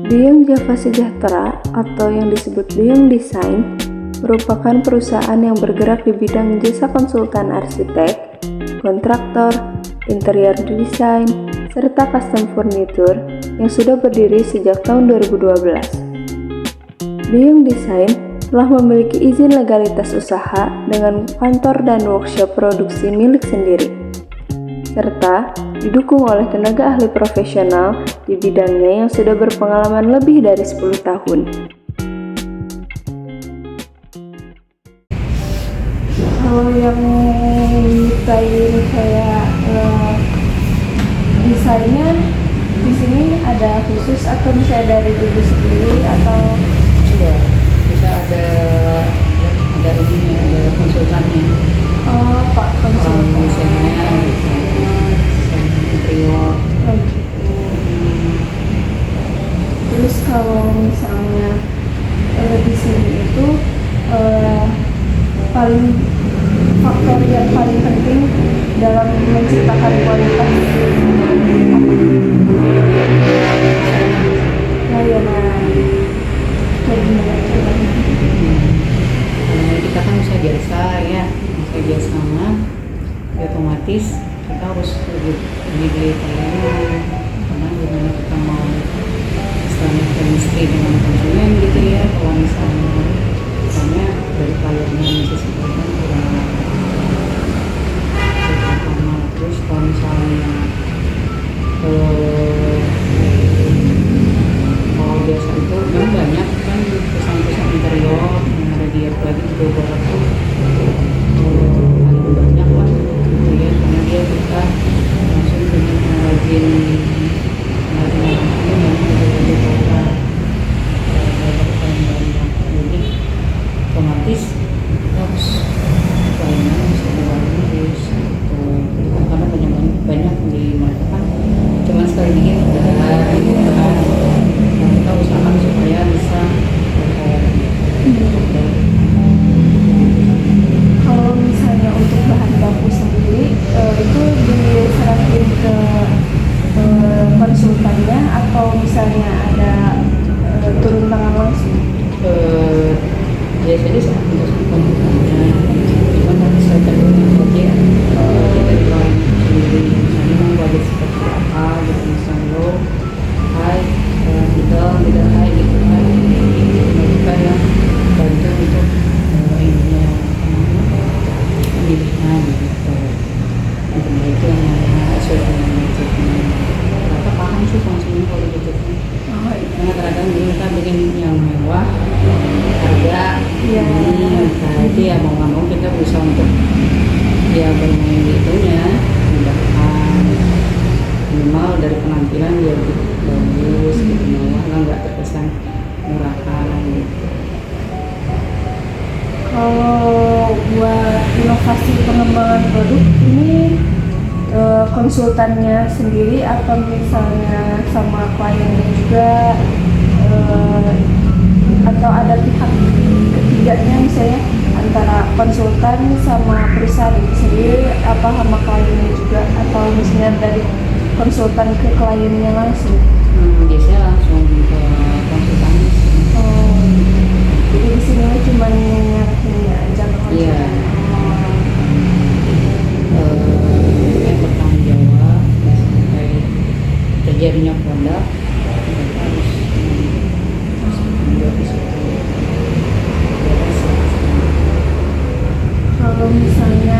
Duyung Java Sejahtera atau yang disebut Duyung Design merupakan perusahaan yang bergerak di bidang jasa konsultan arsitek, kontraktor, interior design, serta custom furniture yang sudah berdiri sejak tahun 2012. Duyung Design telah memiliki izin legalitas usaha dengan kantor dan workshop produksi milik sendiri, serta didukung oleh tenaga ahli profesional di bidangnya yang sudah berpengalaman lebih dari 10 tahun. Kalau yang desain kayak desainnya di sini ada khusus atau bisa dari diri sendiri atau Sudah bisa ada ini ada konsultannya. oh Pak Orang konsultan. desainnya desain interior. Oh, gitu. Terus kalau misalnya di sini itu paling faktor yang paling penting dalam menciptakan kualitas layanan kayak gimana coba? Kita kan usaha jasa ya, usaha jasa mah otomatis kita harus lebih pelayanan karena gimana kita mau istilahnya chemistry dengan konsumen gitu ya. Kalau misalnya dari pelayanan sisi pelayanan kurang pertama, terus kalau misalnya kalau biasa itu memang banyak kan perusahaan-perusahaan interior yang ada di apalagi di Jawa Barat tuh paling banyak lah gitu ya, karena dia kita langsung dengan pengrajin yang dari Jawa Barat paling banyak, jadi otomatis kita harus pelayanan bisa bagus gitu, karena banyak di mereka kan cuma sekali bikin udah gitu kan, kita usahakan supaya bisa Kalau misalnya untuk bahan baku sendiri itu diserahin ke konsultannya atau misalnya ada turun tangan langsung? biasanya saat kita konsultannya cuma harus saya terima aja dari klien sendiri, misalnya mau budget seperti apa gitu, misalnya lo hai middle high gitu kan, mereka yang bantu untuk ininya pemilihan gitu, untuk itu yang namanya sesuai dengan budgetnya. Ternyata paham sih konsumen kalau budgetnya. Oh, iya. Karena kadang kita bikin yang mewah harga Iya. nah itu ya mau nggak mau kita berusaha untuk ya bermain itunya mendapatkan minimal dari penampilan dia bagus gitu, mewah lah, nggak terkesan murahan gitu. Kalau buat inovasi pengembangan produk ini konsultannya sendiri atau misalnya sama kliennya juga atau ada pihak ketiganya misalnya antara konsultan sama perusahaan itu sendiri apa sama kliennya juga atau misalnya dari konsultan ke kliennya langsung? Biasanya langsung ke konsultan sih. Oh, jadi di sini cuma nyarinya aja ke konsultan. Iya. Yang bertanggung jawab sampai terjadinya produk mereka harus di situ. Kalau misalnya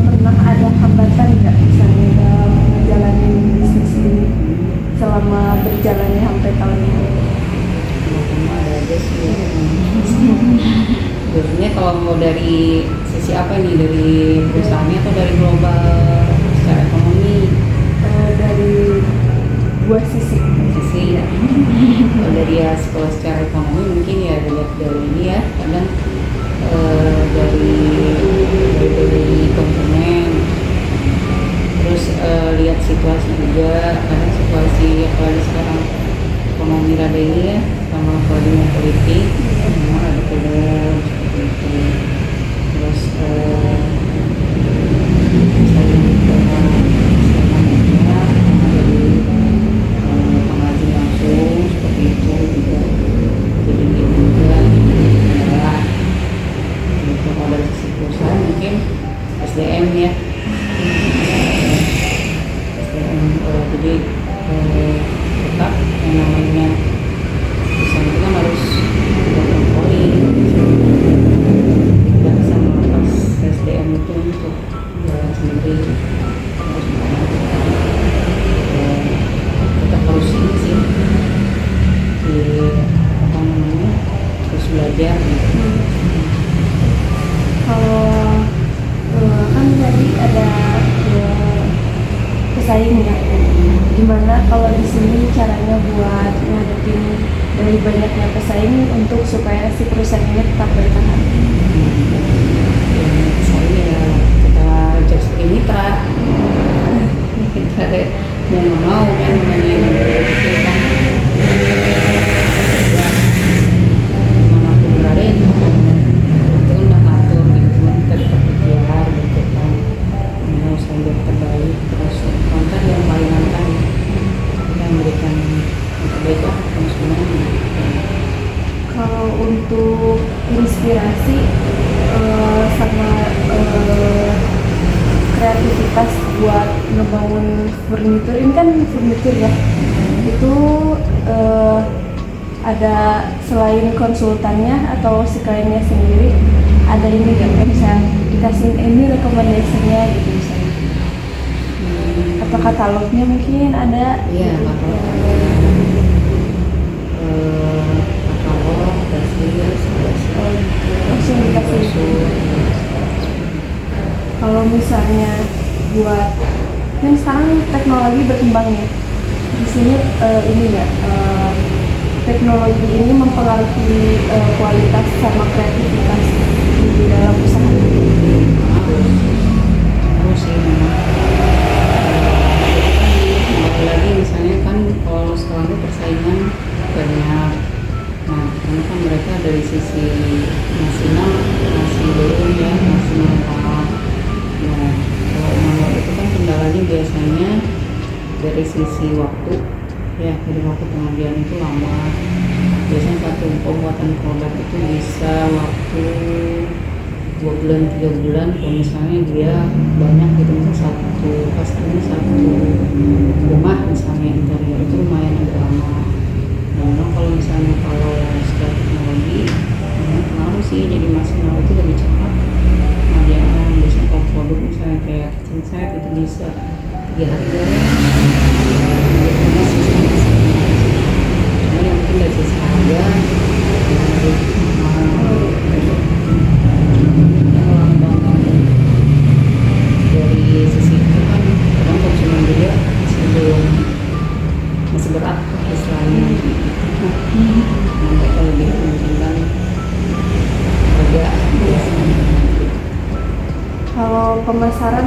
pernah ada hambatan nggak misalnya dalam menjalani bisnis ini selama berjalannya sampai tahun ini? Ada aja sih. Biasanya kalau mau dari sisi apa nih, dari perusahaannya atau dari global secara ekonomi? Dari dua sisi. Ya. Kalau dari ya sekolah secara ekonomi mungkin ya dilihat dari ini ya, kadang dari konsumen, terus lihat situasi juga, kadang situasi apalagi sekarang ekonomi rada ini ya, sama apalagi politik memang ada perbedaan seperti itu. Terus misalnya dari pengrajin langsung Jadi tetap yang namanya desain itu kan harus berkontrolin, tidak bisa melepas SDM itu untuk jalan sendiri, harus tetap harus ini sih di apa namanya, terus belajar gitu. Kalau kan tadi ada pesaing ya, gimana kalau di sini caranya buat ngadepin dari banyaknya pesaing untuk supaya si perusahaan ini tetap bertahan? Saya ya kita jadi sebagai mitra, kita mau kan namanya itu kan manapun berada itu kan udah ngatur gitu, cuma kita tetap belajar gitu kan, mau usaha yang terbaik, terus konten yang paling kan kita memberikan yang terbaik lah sebenarnya. Kalau untuk inspirasi sama kreativitas buat ngebangun furnitur, ini kan furnitur ya, itu ada selain konsultannya atau si kliennya sendiri, ada ini nggak, bisa dikasih ini rekomendasinya gitu misalnya, atau katalognya mungkin ada? Iya, gitu. katalog, Langsung dikasih. Kalau misalnya buat kan sekarang teknologi berkembang ya, di sini ini ya, teknologi ini mempengaruhi kualitas sama kreativitas di dalam usaha. Harus sih memang. Kembali lagi misalnya kan kalau sekarang itu persaingan banyak. Nah, karena kan mereka dari sisi nasional masih belum ya, masih menolak. Nah, kalau manual itu kan kendalanya biasanya dari sisi waktu ya, dari waktu pengerjaan itu lama. Biasanya satu pembuatan produk itu bisa waktu 2 bulan 3 bulan. Kalau misalnya dia banyak gitu, misalnya satu customer satu rumah misalnya interior, itu lumayan agak lama. Nah, memang kalau misalnya kalau secara teknologi pengaruh sih, jadi maksimal itu lebih cepat. Nah, dia biasanya kalau produk misalnya kayak kitchen set itu bisa 3 hari cuma yang mungkin dari sisi harga dari sisi itu kan orang konsumen juga masih berat istilahnya. Nah, mereka lebih mementingkan harga biasanya. Kalau pemasaran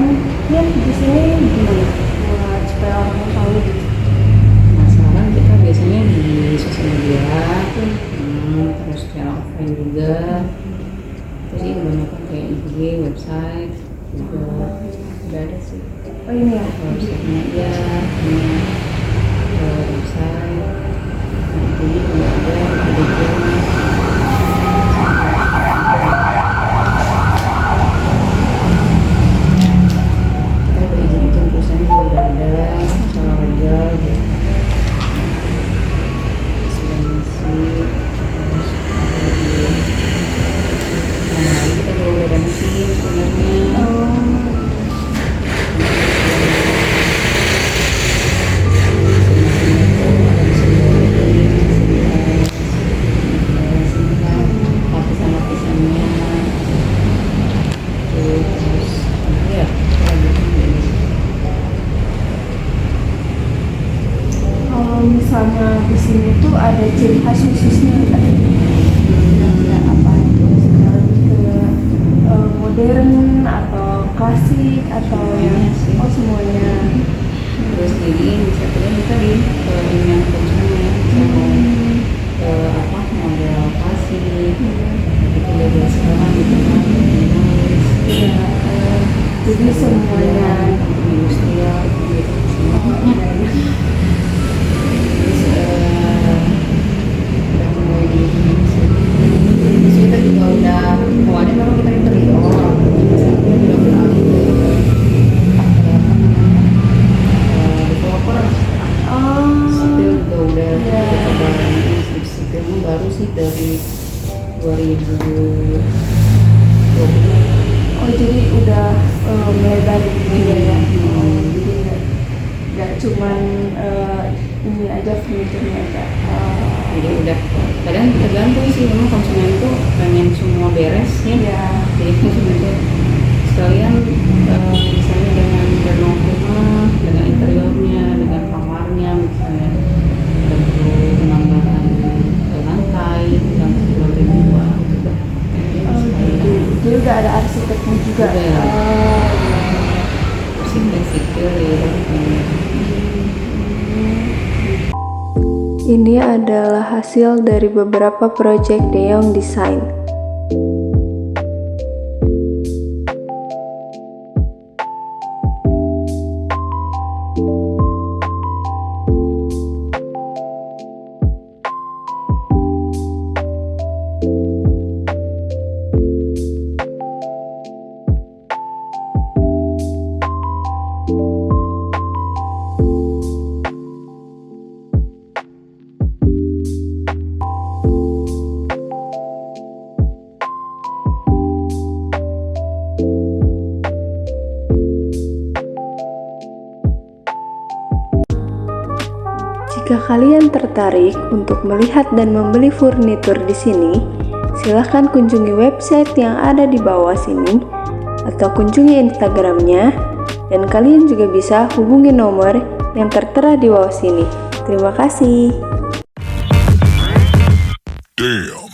ya di sini gimana buat supaya orang tahu gitu? Pemasaran kita biasanya di sosial media, terus secara offline juga. Terus sih kebanyakan kayak IG, website juga udah ada sih. Oh ini ya, Websitenya ya, punya website, nah ini juga ada juga. Kita berizin perusahaan juga udah ada, secara legal gitu. Kita juga udah ada mesin sebenarnya. Lapisan-lapisannya terus ya kalau misalnya di sini tuh ada ciri khas khususnya nggak? Ada apa itu? Sekarang ke modern atau klasik atau oh semuanya. terus jadi bisa kita di yang konsumen apa model klasik itu dari sekarang gitu kan, Ya, jadi semuanya industrial gitu semuanya. Terus udah mulai di terus kita juga udah awalnya memang kita interior, kita juga beralih ke developer sih dari 2020. Oh jadi udah mulai balik juga ya. Jadi nggak cuman ini aja furniturnya aja. Jadi udah kadang tergantung sih, memang konsumen tuh pengen semua beres ya. Ya. Jadi konsumen tuh sekalian misalnya dengan renov rumah, dengan interiornya, dengan kamarnya, misalnya perlu penambahan lantai, lantai 2 gitu. Jadi udah ada arsiteknya juga. Udah. Arsitek sipil ya. Ini adalah hasil dari beberapa proyek De Jong Design. Jika kalian tertarik untuk melihat dan membeli furnitur di sini, silahkan kunjungi website yang ada di bawah sini atau kunjungi Instagramnya, dan kalian juga bisa hubungi nomor yang tertera di bawah sini. Terima kasih. Damn.